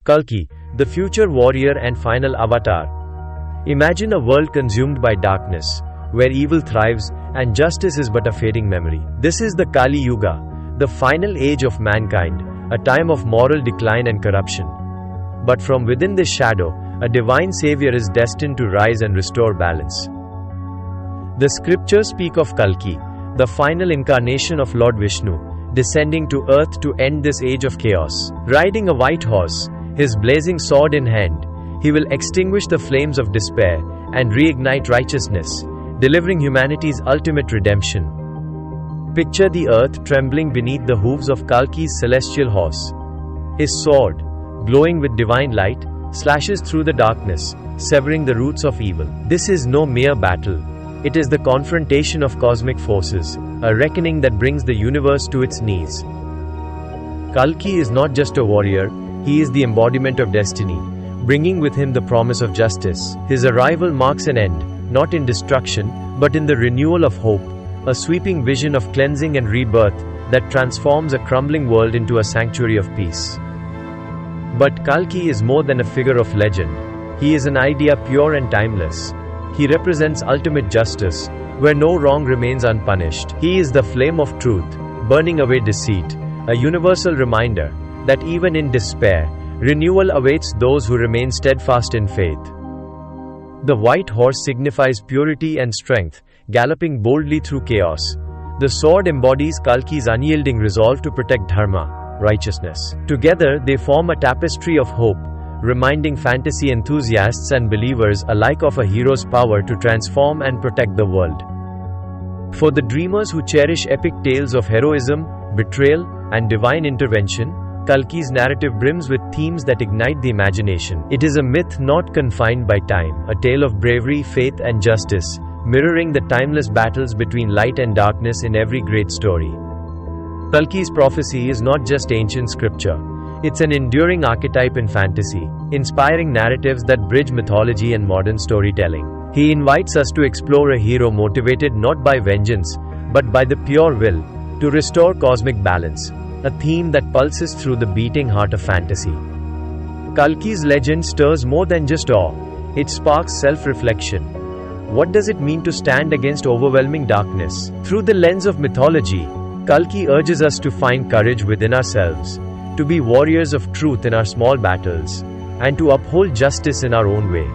Kalki, the future warrior and final avatar. Imagine a world consumed by darkness, where evil thrives and justice is but a fading memory. This is the Kali Yuga, the final age of mankind, a time of moral decline and corruption. But from within this shadow, a divine savior is destined to rise and restore balance. The scriptures speak of Kalki, the final incarnation of Lord Vishnu, descending to earth to end this age of chaos. Riding a white horse, his blazing sword in hand, he will extinguish the flames of despair and reignite righteousness, delivering humanity's ultimate redemption. Picture the earth trembling beneath the hooves of Kalki's celestial horse. His sword, glowing with divine light, slashes through the darkness, severing the roots of evil. This is no mere battle. It is the confrontation of cosmic forces, a reckoning that brings the universe to its knees. Kalki is not just a warrior, he is the embodiment of destiny, bringing with him the promise of justice. His arrival marks an end, not in destruction, but in the renewal of hope, a sweeping vision of cleansing and rebirth that transforms a crumbling world into a sanctuary of peace. But Kalki is more than a figure of legend. He is an idea pure and timeless. He represents ultimate justice, where no wrong remains unpunished. He is the flame of truth, burning away deceit, a universal reminder that even in despair, renewal awaits those who remain steadfast in faith. The white horse signifies purity and strength, galloping boldly through chaos. The sword embodies Kalki's unyielding resolve to protect Dharma, righteousness. Together, they form a tapestry of hope, reminding fantasy enthusiasts and believers alike of a hero's power to transform and protect the world. For the dreamers who cherish epic tales of heroism, betrayal, and divine intervention, Kalki's narrative brims with themes that ignite the imagination. It is a myth not confined by time, a tale of bravery, faith, and justice, mirroring the timeless battles between light and darkness in every great story. Kalki's prophecy is not just ancient scripture. It's an enduring archetype in fantasy, inspiring narratives that bridge mythology and modern storytelling. He invites us to explore a hero motivated not by vengeance, but by the pure will to restore cosmic balance, a theme that pulses through the beating heart of fantasy. Kalki's legend stirs more than just awe. It sparks self-reflection. What does it mean to stand against overwhelming darkness? Through the lens of mythology, Kalki urges us to find courage within ourselves, to be warriors of truth in our small battles, and to uphold justice in our own way.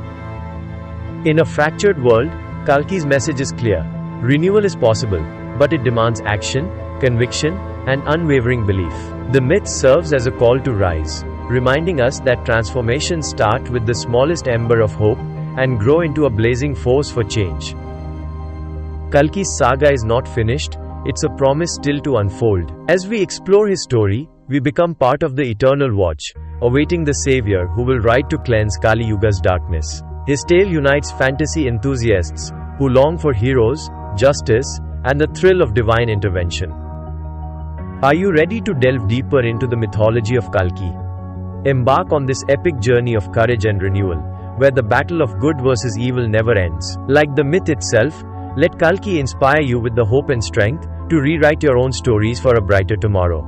In a fractured world, Kalki's message is clear. Renewal is possible, but it demands action, conviction, and unwavering belief. The myth serves as a call to rise, reminding us that transformations start with the smallest ember of hope and grow into a blazing force for change. Kalki's saga is not finished, it's a promise still to unfold. As we explore his story, we become part of the eternal watch, awaiting the savior who will ride to cleanse Kali Yuga's darkness. His tale unites fantasy enthusiasts who long for heroes, justice, and the thrill of divine intervention. Are you ready to delve deeper into the mythology of Kalki? Embark on this epic journey of courage and renewal, where the battle of good versus evil never ends. Like the myth itself, let Kalki inspire you with the hope and strength to rewrite your own stories for a brighter tomorrow.